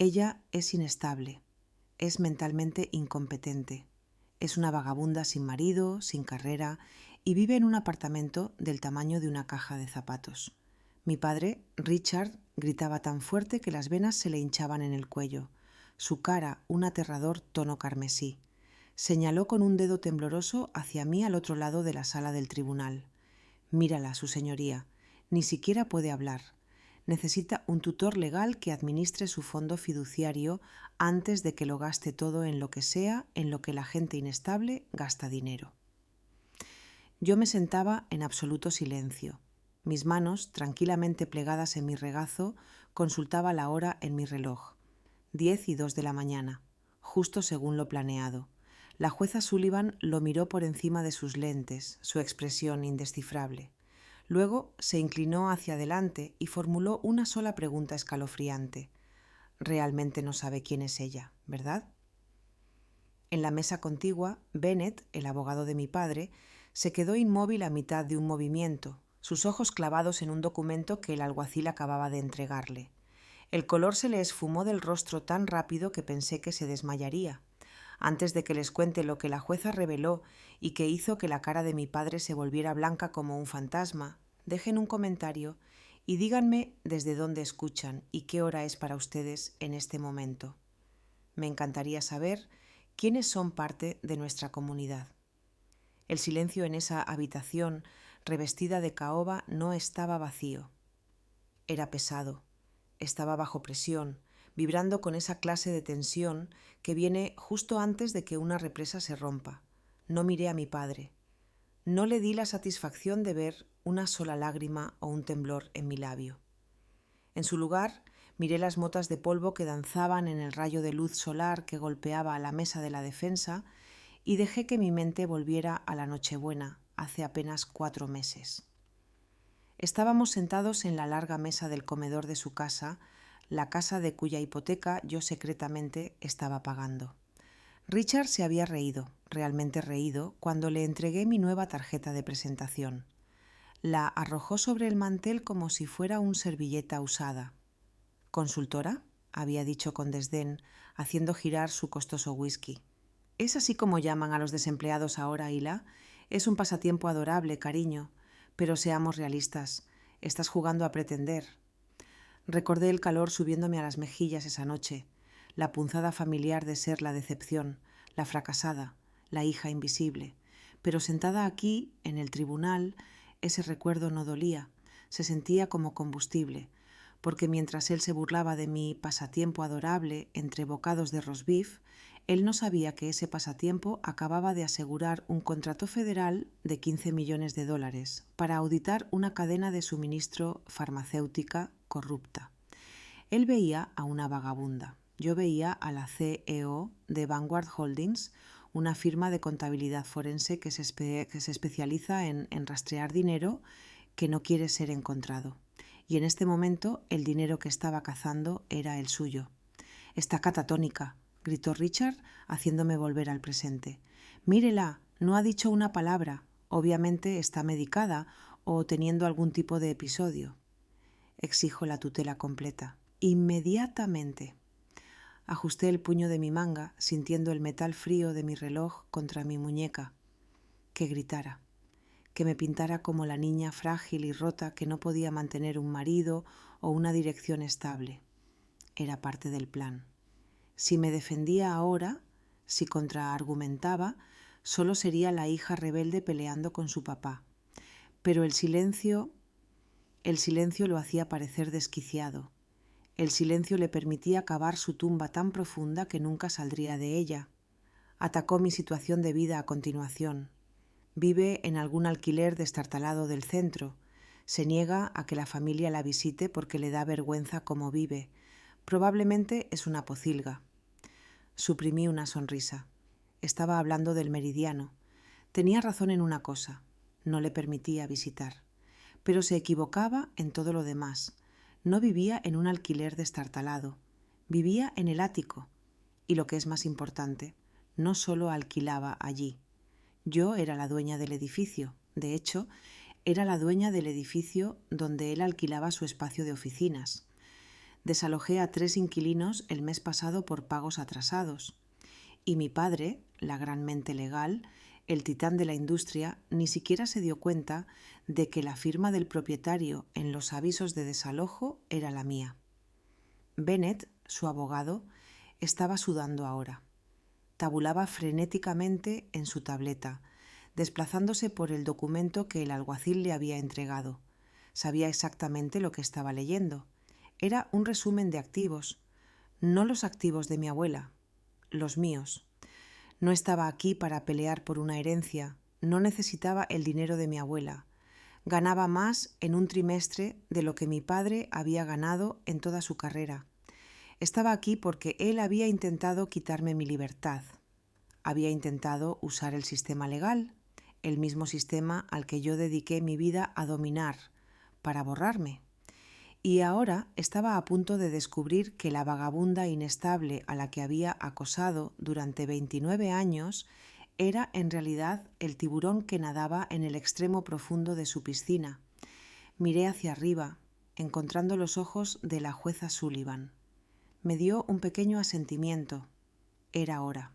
Ella es inestable, es mentalmente incompetente, es una vagabunda sin marido, sin carrera y vive en un apartamento del tamaño de una caja de zapatos. Mi padre, Richard, gritaba tan fuerte que las venas se le hinchaban en el cuello. Su cara, un aterrador tono carmesí. Señaló con un dedo tembloroso hacia mí al otro lado de la sala del tribunal. Mírala, su señoría. Ni siquiera puede hablar. Necesita un tutor legal que administre su fondo fiduciario antes de que lo gaste todo en lo que sea, en lo que la gente inestable gasta dinero. Yo me sentaba en absoluto silencio. Mis manos, tranquilamente plegadas en mi regazo, consultaba la hora en mi reloj. 10:02 de la mañana, justo según lo planeado. La jueza Sullivan lo miró por encima de sus lentes, su expresión indescifrable. Luego se inclinó hacia adelante y formuló una sola pregunta escalofriante. Realmente no sabe quién es ella, ¿verdad? En la mesa contigua, Bennett, el abogado de mi padre, se quedó inmóvil a mitad de un movimiento, sus ojos clavados en un documento que el alguacil acababa de entregarle. El color se le esfumó del rostro tan rápido que pensé que se desmayaría. Antes de que les cuente lo que la jueza reveló y que hizo que la cara de mi padre se volviera blanca como un fantasma, dejen un comentario y díganme desde dónde escuchan y qué hora es para ustedes en este momento. Me encantaría saber quiénes son parte de nuestra comunidad. El silencio en esa habitación revestida de caoba no estaba vacío. Era pesado. Estaba bajo presión, vibrando con esa clase de tensión que viene justo antes de que una represa se rompa. No miré a mi padre. No le di la satisfacción de ver una sola lágrima o un temblor en mi labio. En su lugar, miré las motas de polvo que danzaban en el rayo de luz solar que golpeaba a la mesa de la defensa y dejé que mi mente volviera a la Nochebuena, hace apenas 4 meses. Estábamos sentados en la larga mesa del comedor de su casa, la casa de cuya hipoteca yo secretamente estaba pagando. Richard se había reído, realmente reído, cuando le entregué mi nueva tarjeta de presentación. La arrojó sobre el mantel como si fuera una servilleta usada. «¿Consultora?», había dicho con desdén, haciendo girar su costoso whisky. «¿Es así como llaman a los desempleados ahora, Hila? Es un pasatiempo adorable, cariño. Pero seamos realistas. Estás jugando a pretender». Recordé el calor subiéndome a las mejillas esa noche, la punzada familiar de ser la decepción, la fracasada, la hija invisible. Pero sentada aquí, en el tribunal, ese recuerdo no dolía, se sentía como combustible, porque mientras él se burlaba de mi pasatiempo adorable entre bocados de roast beef, él no sabía que ese pasatiempo acababa de asegurar un contrato federal de $15 millones para auditar una cadena de suministro farmacéutica corrupta. Él veía a una vagabunda. Yo veía a la CEO de Vanguard Holdings, una firma de contabilidad forense que se especializa en rastrear dinero que no quiere ser encontrado. Y en este momento el dinero que estaba cazando era el suyo. «Está catatónica», gritó Richard, haciéndome volver al presente. «Mírela, no ha dicho una palabra. Obviamente está medicada o teniendo algún tipo de episodio». «Exijo la tutela completa. Inmediatamente». Ajusté el puño de mi manga, sintiendo el metal frío de mi reloj contra mi muñeca. Que gritara, que me pintara como la niña frágil y rota que no podía mantener un marido o una dirección estable. Era parte del plan. Si me defendía ahora, si contraargumentaba, solo sería la hija rebelde peleando con su papá. Pero el silencio lo hacía parecer desquiciado. El silencio le permitía cavar su tumba tan profunda que nunca saldría de ella. Atacó mi situación de vida a continuación. Vive en algún alquiler destartalado del centro. Se niega a que la familia la visite porque le da vergüenza cómo vive. Probablemente es una pocilga. Suprimí una sonrisa. Estaba hablando del meridiano. Tenía razón en una cosa. No le permitía visitar. Pero se equivocaba en todo lo demás. No vivía en un alquiler destartalado. Vivía en el ático. Y lo que es más importante, no solo alquilaba allí. Yo era la dueña del edificio. De hecho, era la dueña del edificio donde él alquilaba su espacio de oficinas. Desalojé a 3 inquilinos el mes pasado por pagos atrasados. Y mi padre, la gran mente legal, el titán de la industria, ni siquiera se dio cuenta de que la firma del propietario en los avisos de desalojo era la mía. Bennett, su abogado, estaba sudando ahora. Tabulaba frenéticamente en su tableta, desplazándose por el documento que el alguacil le había entregado. Sabía exactamente lo que estaba leyendo. Era un resumen de activos, no los activos de mi abuela, los míos. No estaba aquí para pelear por una herencia, no necesitaba el dinero de mi abuela. Ganaba más en un trimestre de lo que mi padre había ganado en toda su carrera. Estaba aquí porque él había intentado quitarme mi libertad. Había intentado usar el sistema legal, el mismo sistema al que yo dediqué mi vida a dominar, para borrarme. Y ahora estaba a punto de descubrir que la vagabunda inestable a la que había acosado durante 29 años era en realidad el tiburón que nadaba en el extremo profundo de su piscina. Miré hacia arriba, encontrando los ojos de la jueza Sullivan. Me dio un pequeño asentimiento. Era hora.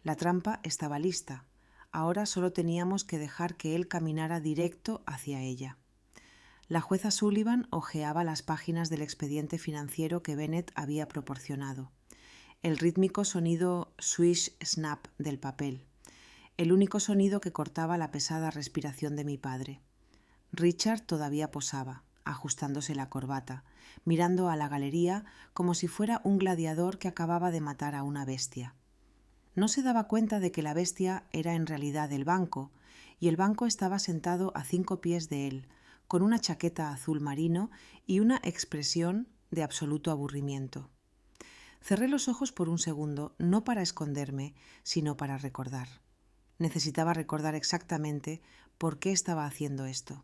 La trampa estaba lista. Ahora solo teníamos que dejar que él caminara directo hacia ella. La jueza Sullivan hojeaba las páginas del expediente financiero que Bennett había proporcionado. El rítmico sonido swish-snap del papel. El único sonido que cortaba la pesada respiración de mi padre. Richard todavía posaba, ajustándose la corbata, mirando a la galería como si fuera un gladiador que acababa de matar a una bestia. No se daba cuenta de que la bestia era en realidad el banco, y el banco estaba sentado a 5 pies de él, con una chaqueta azul marino y una expresión de absoluto aburrimiento. Cerré los ojos por un segundo, no para esconderme, sino para recordar. Necesitaba recordar exactamente por qué estaba haciendo esto.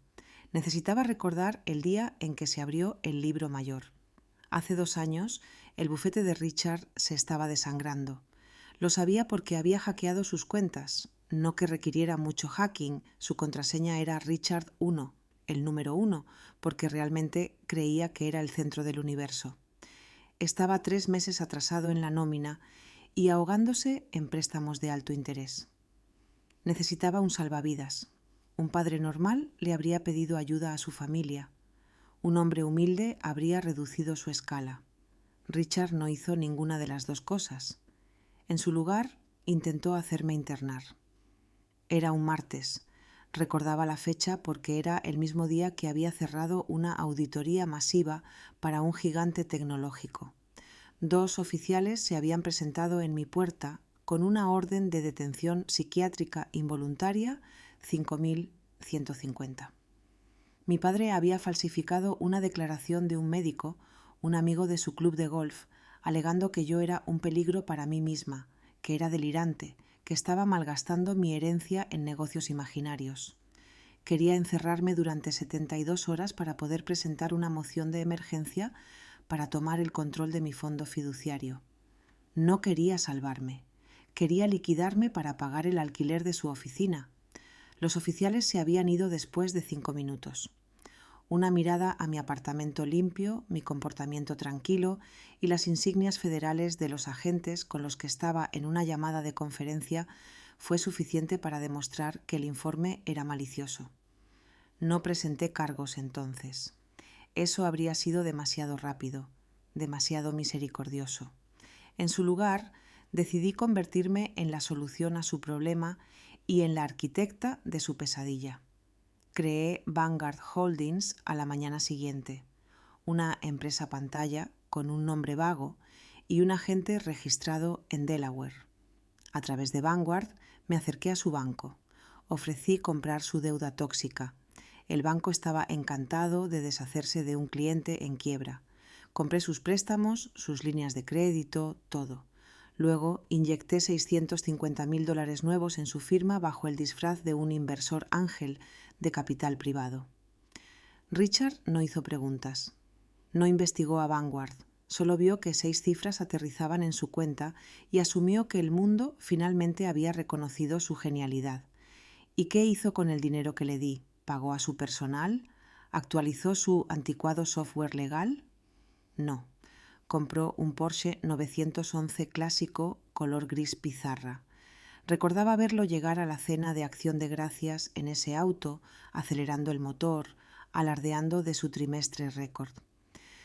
Necesitaba recordar el día en que se abrió el libro mayor. Hace 2 años, el bufete de Richard se estaba desangrando. Lo sabía porque había hackeado sus cuentas. No que requiriera mucho hacking, su contraseña era Richard 1, el número 1, porque realmente creía que era el centro del universo. Estaba 3 meses atrasado en la nómina y ahogándose en préstamos de alto interés. Necesitaba un salvavidas. Un padre normal le habría pedido ayuda a su familia. Un hombre humilde habría reducido su escala. Richard no hizo ninguna de las dos cosas. En su lugar, intentó hacerme internar. Era un martes. Recordaba la fecha porque era el mismo día que había cerrado una auditoría masiva para un gigante tecnológico. 2 oficiales se habían presentado en mi puerta con una orden de detención psiquiátrica involuntaria 5.150. Mi padre había falsificado una declaración de un médico, un amigo de su club de golf, alegando que yo era un peligro para mí misma, que era delirante, que estaba malgastando mi herencia en negocios imaginarios. Quería encerrarme durante 72 horas para poder presentar una moción de emergencia para tomar el control de mi fondo fiduciario. No quería salvarme. Quería liquidarme para pagar el alquiler de su oficina. Los oficiales se habían ido después de 5 minutos. Una mirada a mi apartamento limpio, mi comportamiento tranquilo y las insignias federales de los agentes con los que estaba en una llamada de conferencia fue suficiente para demostrar que el informe era malicioso. No presenté cargos entonces. Eso habría sido demasiado rápido, demasiado misericordioso. En su lugar, decidí convertirme en la solución a su problema y en la arquitecta de su pesadilla. Creé Vanguard Holdings a la mañana siguiente, una empresa pantalla con un nombre vago y un agente registrado en Delaware. A través de Vanguard me acerqué a su banco. Ofrecí comprar su deuda tóxica. El banco estaba encantado de deshacerse de un cliente en quiebra. Compré sus préstamos, sus líneas de crédito, todo. Luego inyecté $650.000 nuevos en su firma bajo el disfraz de un inversor ángel de capital privado. Richard no hizo preguntas. No investigó a Vanguard. Solo vio que 6 cifras aterrizaban en su cuenta y asumió que el mundo finalmente había reconocido su genialidad. ¿Y qué hizo con el dinero que le di? ¿Pagó a su personal? ¿Actualizó su anticuado software legal? No. Compró un Porsche 911 clásico color gris pizarra. Recordaba verlo llegar a la cena de Acción de Gracias en ese auto, acelerando el motor, alardeando de su trimestre récord.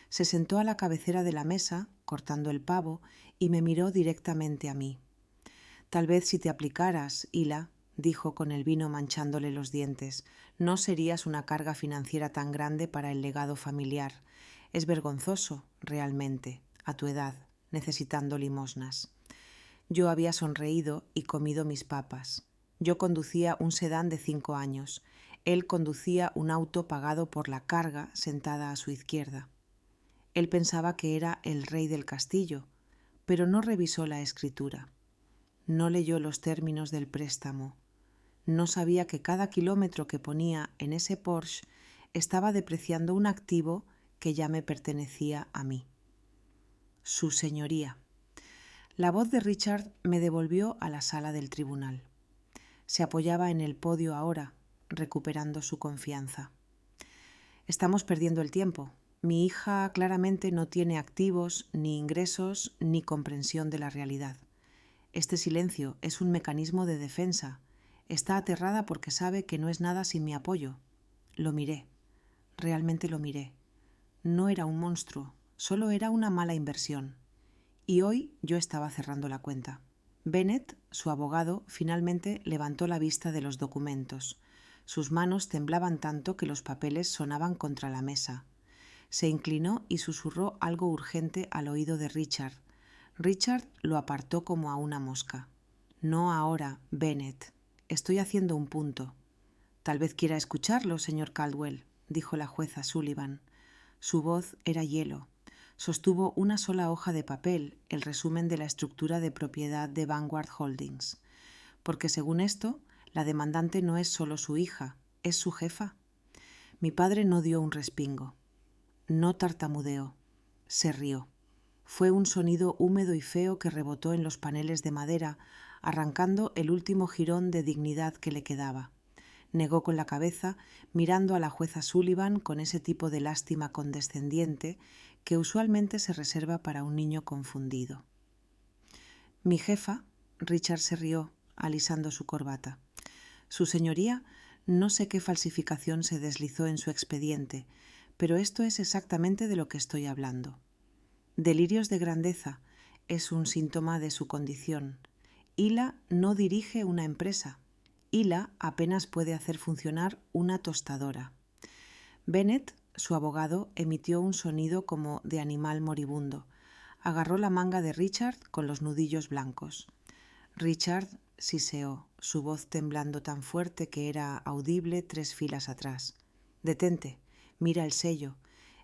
Se sentó a la cabecera de la mesa, cortando el pavo, y me miró directamente a mí. «Tal vez si te aplicaras, Hila», dijo con el vino manchándole los dientes, «no serías una carga financiera tan grande para el legado familiar. Es vergonzoso, realmente, a tu edad, necesitando limosnas». Yo había sonreído y comido mis papas. Yo conducía un sedán de 5 años. Él conducía un auto pagado por la carga sentada a su izquierda. Él pensaba que era el rey del castillo, pero no revisó la escritura. No leyó los términos del préstamo. No sabía que cada kilómetro que ponía en ese Porsche estaba depreciando un activo que ya me pertenecía a mí. Su señoría. La voz de Richard me devolvió a la sala del tribunal. Se apoyaba en el podio ahora, recuperando su confianza. «Estamos perdiendo el tiempo. Mi hija claramente no tiene activos, ni ingresos, ni comprensión de la realidad. Este silencio es un mecanismo de defensa. Está aterrada porque sabe que no es nada sin mi apoyo». Lo miré. Realmente lo miré. No era un monstruo, solo era una mala inversión. Y hoy yo estaba cerrando la cuenta. Bennett, su abogado, finalmente levantó la vista de los documentos. Sus manos temblaban tanto que los papeles sonaban contra la mesa. Se inclinó y susurró algo urgente al oído de Richard. Richard lo apartó como a una mosca. «No ahora, Bennett. Estoy haciendo un punto». «Tal vez quiera escucharlo, señor Caldwell», dijo la jueza Sullivan. Su voz era hielo. Sostuvo una sola hoja de papel, el resumen de la estructura de propiedad de Vanguard Holdings. «Porque según esto, la demandante no es solo su hija, es su jefa». Mi padre no dio un respingo. No tartamudeó. Se rió. Fue un sonido húmedo y feo que rebotó en los paneles de madera, arrancando el último jirón de dignidad que le quedaba. Negó con la cabeza, mirando a la jueza Sullivan con ese tipo de lástima condescendiente que usualmente se reserva para un niño confundido. «Mi jefa», Richard se rió, alisando su corbata. «Su señoría, no sé qué falsificación se deslizó en su expediente, pero esto es exactamente de lo que estoy hablando. Delirios de grandeza es un síntoma de su condición. Hila no dirige una empresa. Hila apenas puede hacer funcionar una tostadora». Bennett, su abogado, emitió un sonido como de animal moribundo. Agarró la manga de Richard con los nudillos blancos. Richard siseó, su voz temblando tan fuerte que era audible 3 filas atrás. «Detente, mira el sello.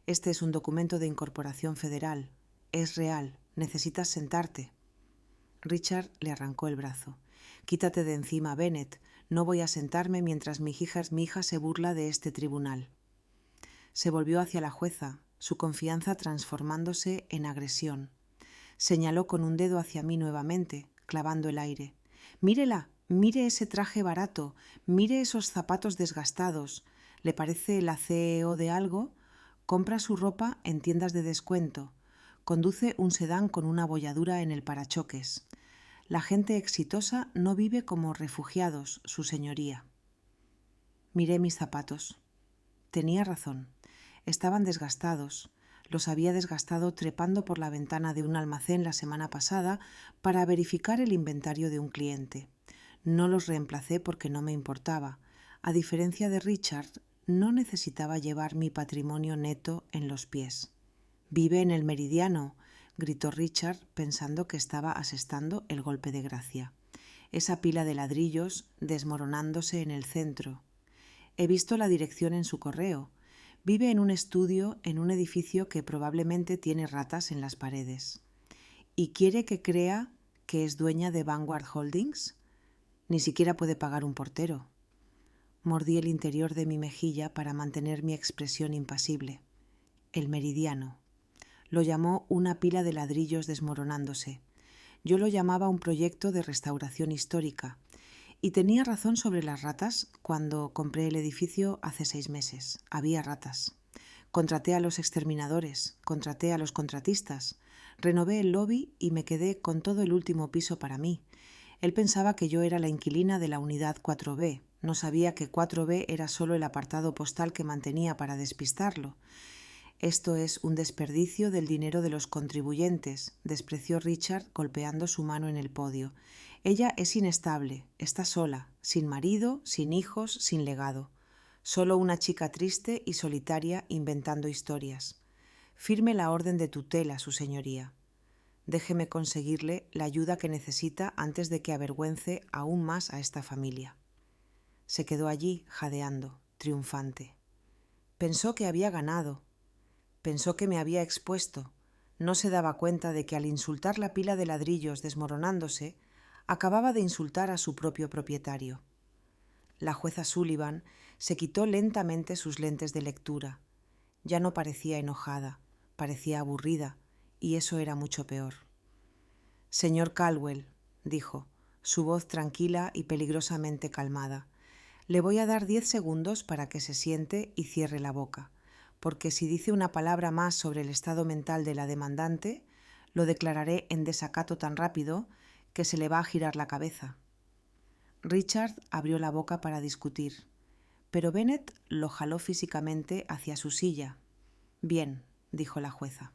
Este es un documento de incorporación federal. Es real. Necesitas sentarte». Richard le arrancó el brazo. «Quítate de encima, Bennett. No voy a sentarme mientras mi hija se burla de este tribunal». Se volvió hacia la jueza, su confianza transformándose en agresión. Señaló con un dedo hacia mí nuevamente, clavando el aire. «Mírela, mire ese traje barato, mire esos zapatos desgastados. ¿Le parece la CEO de algo? Compra su ropa en tiendas de descuento. Conduce un sedán con una abolladura en el parachoques. La gente exitosa no vive como refugiados, su señoría». Miré mis zapatos. Tenía razón. Estaban desgastados. Los había desgastado trepando por la ventana de un almacén la semana pasada para verificar el inventario de un cliente. No los reemplacé porque no me importaba. A diferencia de Richard, no necesitaba llevar mi patrimonio neto en los pies. «Vive en el Meridiano», gritó Richard pensando que estaba asestando el golpe de gracia. Esa pila de ladrillos desmoronándose en el centro. He visto la dirección en su correo. Vive en un estudio en un edificio que probablemente tiene ratas en las paredes. ¿Y quiere que crea que es dueña de Vanguard Holdings? Ni siquiera puede pagar un portero. Mordí el interior de mi mejilla para mantener mi expresión impasible. El Meridiano. Lo llamó una pila de ladrillos desmoronándose. Yo lo llamaba un proyecto de restauración histórica. Y tenía razón sobre las ratas cuando compré el edificio hace 6 meses. Había ratas. Contraté a los exterminadores, contraté a los contratistas. Renové el lobby y me quedé con todo el último piso para mí. Él pensaba que yo era la inquilina de la unidad 4B. No sabía que 4B era solo el apartado postal que mantenía para despistarlo. Esto es un desperdicio del dinero de los contribuyentes, despreció Richard golpeando su mano en el podio. Ella es inestable, está sola, sin marido, sin hijos, sin legado. Solo una chica triste y solitaria inventando historias. Firme la orden de tutela, su señoría. Déjeme conseguirle la ayuda que necesita antes de que avergüence aún más a esta familia. Se quedó allí, jadeando, triunfante. Pensó que había ganado. Pensó que me había expuesto. No se daba cuenta de que al insultar la pila de ladrillos desmoronándose, acababa de insultar a su propio propietario. La jueza Sullivan se quitó lentamente sus lentes de lectura. Ya no parecía enojada, parecía aburrida, y eso era mucho peor. Señor Caldwell, dijo, su voz tranquila y peligrosamente calmada, le voy a dar 10 segundos para que se siente y cierre la boca, porque si dice una palabra más sobre el estado mental de la demandante, lo declararé en desacato tan rápido que se le va a girar la cabeza. Richard abrió la boca para discutir, pero Bennet lo jaló físicamente hacia su silla. Bien, dijo la jueza.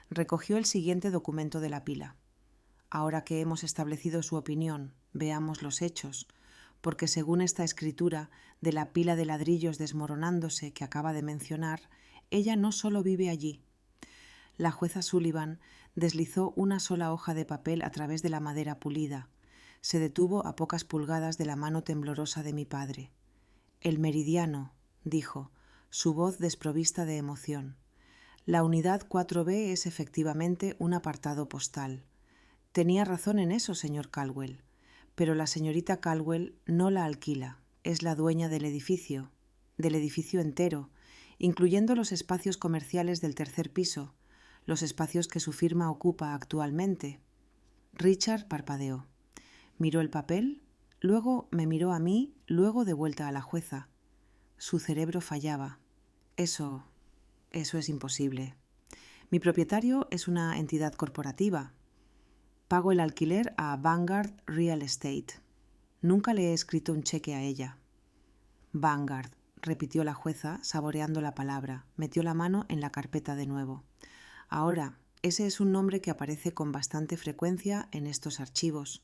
Recogió el siguiente documento de la pila. Ahora que hemos establecido su opinión, veamos los hechos, porque según esta escritura de la pila de ladrillos desmoronándose que acaba de mencionar, ella no solo vive allí. La jueza Sullivan deslizó una sola hoja de papel a través de la madera pulida. Se detuvo a pocas pulgadas de la mano temblorosa de mi padre. El meridiano, dijo, su voz desprovista de emoción. La unidad 4B es efectivamente un apartado postal. Tenía razón en eso, señor Caldwell, pero la señorita Caldwell no la alquila, es la dueña del edificio entero, incluyendo los espacios comerciales del tercer piso, los espacios que su firma ocupa actualmente. Richard parpadeó. Miró el papel, luego me miró a mí, luego de vuelta a la jueza. Su cerebro fallaba. Eso es imposible. Mi propietario es una entidad corporativa. Pago el alquiler a Vanguard Real Estate. Nunca le he escrito un cheque a ella. Vanguard, repitió la jueza, saboreando la palabra. Metió la mano en la carpeta de nuevo. Ahora, ese es un nombre que aparece con bastante frecuencia en estos archivos.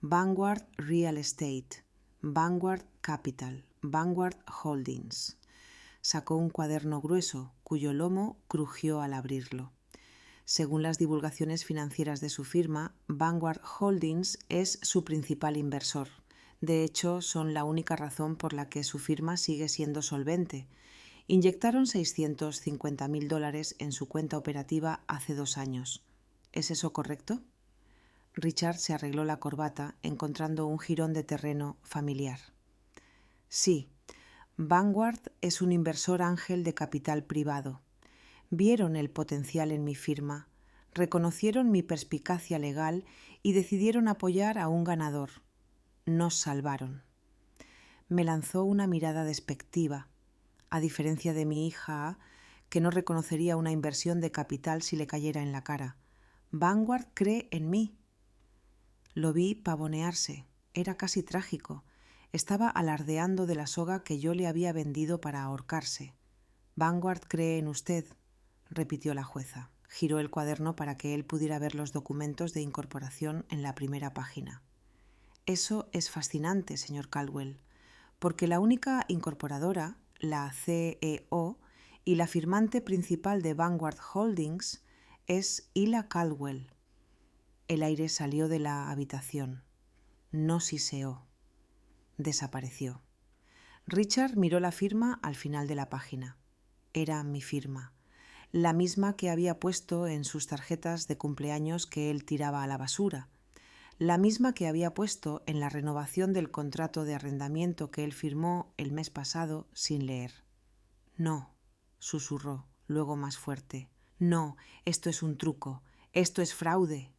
Vanguard Real Estate, Vanguard Capital, Vanguard Holdings. Sacó un cuaderno grueso, cuyo lomo crujió al abrirlo. Según las divulgaciones financieras de su firma, Vanguard Holdings es su principal inversor. De hecho, son la única razón por la que su firma sigue siendo solvente. Inyectaron $650.000 en su cuenta operativa hace 2 años. ¿Es eso correcto? Richard se arregló la corbata, encontrando un jirón de terreno familiar. Sí, Vanguard es un inversor ángel de capital privado. Vieron el potencial en mi firma, reconocieron mi perspicacia legal y decidieron apoyar a un ganador. Nos salvaron. Me lanzó una mirada despectiva, a diferencia de mi hija, que no reconocería una inversión de capital si le cayera en la cara. Vanguard cree en mí. Lo vi pavonearse. Era casi trágico. Estaba alardeando de la soga que yo le había vendido para ahorcarse. Vanguard cree en usted, repitió la jueza. Giró el cuaderno para que él pudiera ver los documentos de incorporación en la primera página. Eso es fascinante, señor Caldwell, porque la única incorporadora, la CEO, y la firmante principal de Vanguard Holdings es Ila Caldwell. El aire salió de la habitación. No siseó. Desapareció. Richard miró la firma al final de la página. Era mi firma, la misma que había puesto en sus tarjetas de cumpleaños que él tiraba a la basura, la misma que había puesto en la renovación del contrato de arrendamiento que él firmó el mes pasado sin leer. No, susurró, luego más fuerte. No, esto es un truco, esto es fraude.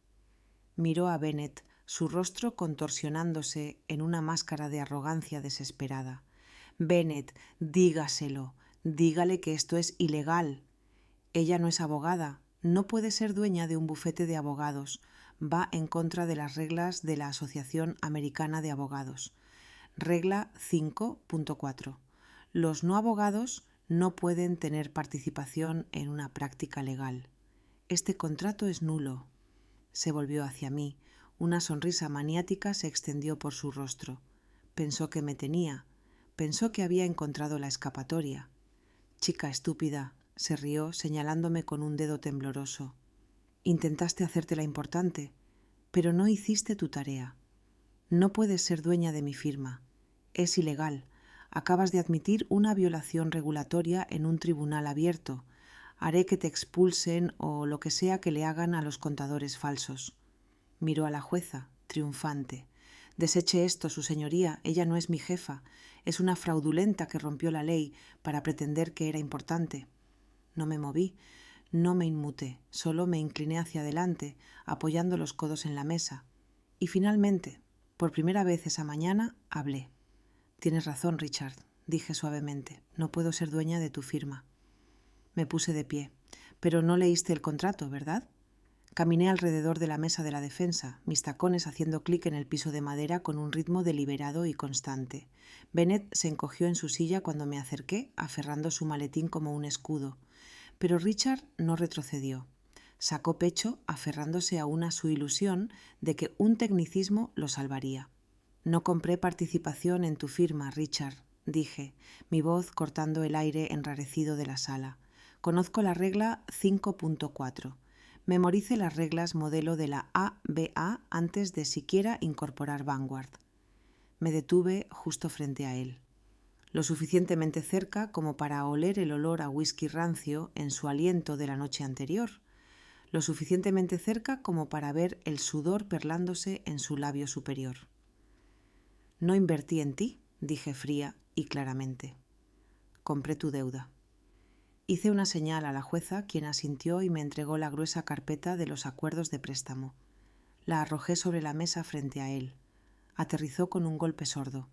Miró a Bennet, su rostro contorsionándose en una máscara de arrogancia desesperada. Bennet, dígaselo, dígale que esto es ilegal. Ella no es abogada, No puede ser dueña de un bufete de abogados. Va en contra de las reglas de la Asociación Americana de Abogados. Regla 5.4. Los no abogados no pueden tener participación en una práctica legal. Este contrato es nulo. Se volvió hacia mí. Una sonrisa maniática se extendió por su rostro. Pensó que me tenía. Pensó que había encontrado la escapatoria. Chica estúpida, se rió señalándome con un dedo tembloroso. Intentaste hacértela importante, pero no hiciste tu tarea. No puedes ser dueña de mi firma. Es ilegal. Acabas de admitir una violación regulatoria en un tribunal abierto. Haré que te expulsen o lo que sea que le hagan a los contadores falsos. Miró a la jueza, triunfante. Deseche esto, su señoría, ella no es mi jefa. Es una fraudulenta que rompió la ley para pretender que era importante. No me moví, no me inmuté, solo me incliné hacia adelante, apoyando los codos en la mesa. Y finalmente, por primera vez esa mañana, hablé. Tienes razón, Richard, dije suavemente. No puedo ser dueña de tu firma. Me puse de pie. Pero no leíste el contrato, ¿verdad? Caminé alrededor de la mesa de la defensa, mis tacones haciendo clic en el piso de madera con un ritmo deliberado y constante. Bennett se encogió en su silla cuando me acerqué, aferrando su maletín como un escudo. Pero Richard no retrocedió. Sacó pecho, aferrándose aún a su ilusión de que un tecnicismo lo salvaría. No compré participación en tu firma, Richard, dije, mi voz cortando el aire enrarecido de la sala. Conozco la regla 5.4. Memorice las reglas modelo de la ABA antes de siquiera incorporar Vanguard. Me detuve justo frente a él, lo suficientemente cerca como para oler el olor a whisky rancio en su aliento de la noche anterior, lo suficientemente cerca como para ver el sudor perlándose en su labio superior. No invertí en ti, dije fría y claramente. Compré tu deuda. Hice una señal a la jueza, quien asintió y me entregó la gruesa carpeta de los acuerdos de préstamo. La arrojé sobre la mesa frente a él. Aterrizó con un golpe sordo.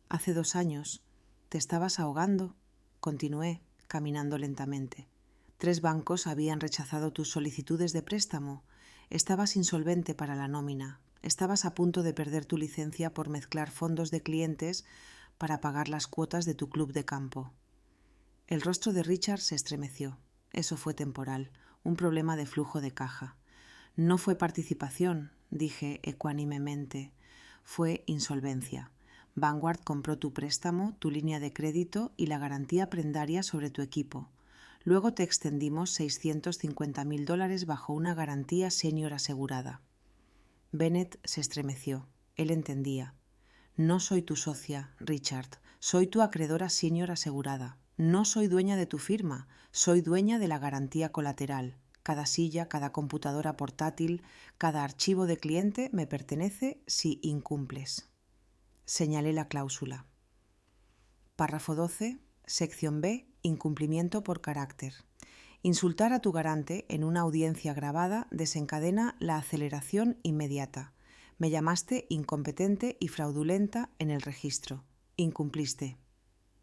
Hace 2 años. ¿Te estabas ahogando? Continué, caminando lentamente. 3 bancos habían rechazado tus solicitudes de préstamo. Estabas insolvente para la nómina. Estabas a punto de perder tu licencia por mezclar fondos de clientes para pagar las cuotas de tu club de campo. El rostro de Richard se estremeció. Eso fue temporal, un problema de flujo de caja. No fue participación, dije ecuánimemente. Fue insolvencia. Vanguard compró tu préstamo, tu línea de crédito y la garantía prendaria sobre tu equipo. Luego te extendimos $650,000 bajo una garantía senior asegurada. Bennett se estremeció. Él entendía. No soy tu socia, Richard. Soy tu acreedora senior asegurada. No soy dueña de tu firma. Soy dueña de la garantía colateral. Cada silla, cada computadora portátil, cada archivo de cliente me pertenece si incumples. Señalé la cláusula. Párrafo 12, sección B, incumplimiento por carácter. Insultar a tu garante en una audiencia grabada desencadena la aceleración inmediata. Me llamaste incompetente y fraudulenta en el registro. Incumpliste.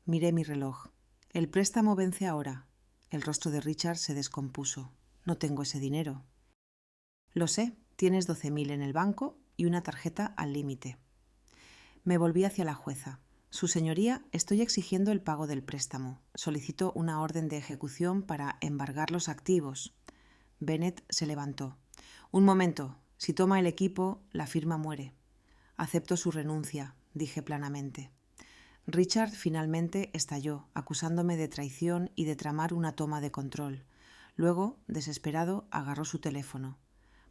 Miré mi reloj. El préstamo vence ahora. El rostro de Richard se descompuso. No tengo ese dinero. Lo sé, tienes 12,000 en el banco y una tarjeta al límite. Me volví hacia la jueza. Su señoría, estoy exigiendo el pago del préstamo. Solicito una orden de ejecución para embargar los activos. Bennett se levantó. Un momento. Si toma el equipo, la firma muere. Acepto su renuncia, dije planamente. Richard finalmente estalló, acusándome de traición y de tramar una toma de control. Luego, desesperado, agarró su teléfono.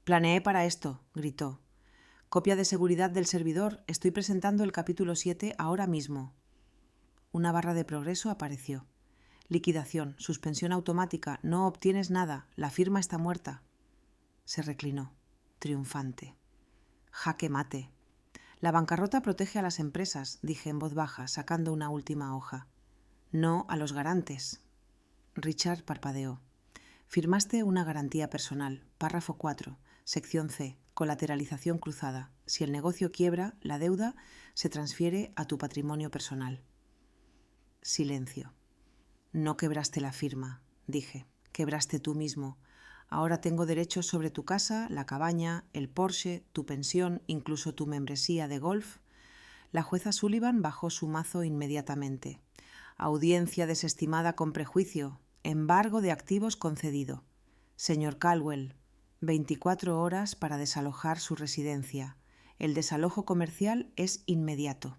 «Planeé para esto», gritó. «Copia de seguridad del servidor. Estoy presentando el capítulo 7 ahora mismo». Una barra de progreso apareció. «Liquidación, suspensión automática. No obtienes nada. La firma está muerta». Se reclinó, triunfante. «Jaque mate». «La bancarrota protege a las empresas», dije en voz baja, sacando una última hoja. «No a los garantes». Richard parpadeó. «Firmaste una garantía personal. Párrafo 4, sección C, colateralización cruzada. Si el negocio quiebra, la deuda se transfiere a tu patrimonio personal». Silencio. «No quebraste la firma», dije. «Quebraste tú mismo. Ahora tengo derechos sobre tu casa, la cabaña, el Porsche, tu pensión, incluso tu membresía de golf. La jueza Sullivan bajó su mazo inmediatamente. Audiencia desestimada con prejuicio. Embargo de activos concedido. Señor Caldwell, 24 horas para desalojar su residencia. El desalojo comercial es inmediato.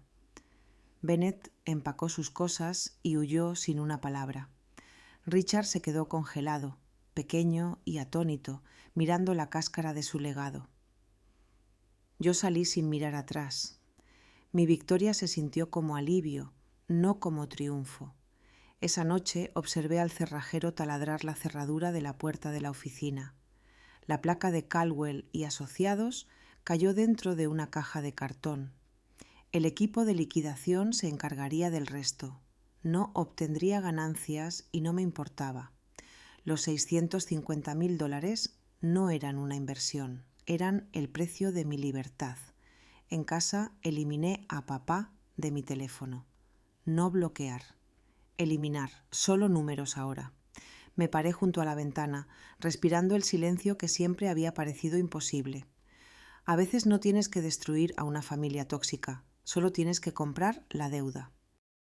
Bennett empacó sus cosas y huyó sin una palabra. Richard se quedó congelado, pequeño y atónito, mirando la cáscara de su legado. Yo salí sin mirar atrás. Mi victoria se sintió como alivio, no como triunfo. Esa noche observé al cerrajero taladrar la cerradura de la puerta de la oficina. La placa de Caldwell y Asociados cayó dentro de una caja de cartón. El equipo de liquidación se encargaría del resto. No obtendría ganancias y no me importaba. Los $650.000 no eran una inversión, eran el precio de mi libertad. En casa eliminé a papá de mi teléfono. No bloquear. Eliminar. Solo números ahora. Me paré junto a la ventana, respirando el silencio que siempre había parecido imposible. A veces no tienes que destruir a una familia tóxica, solo tienes que comprar la deuda.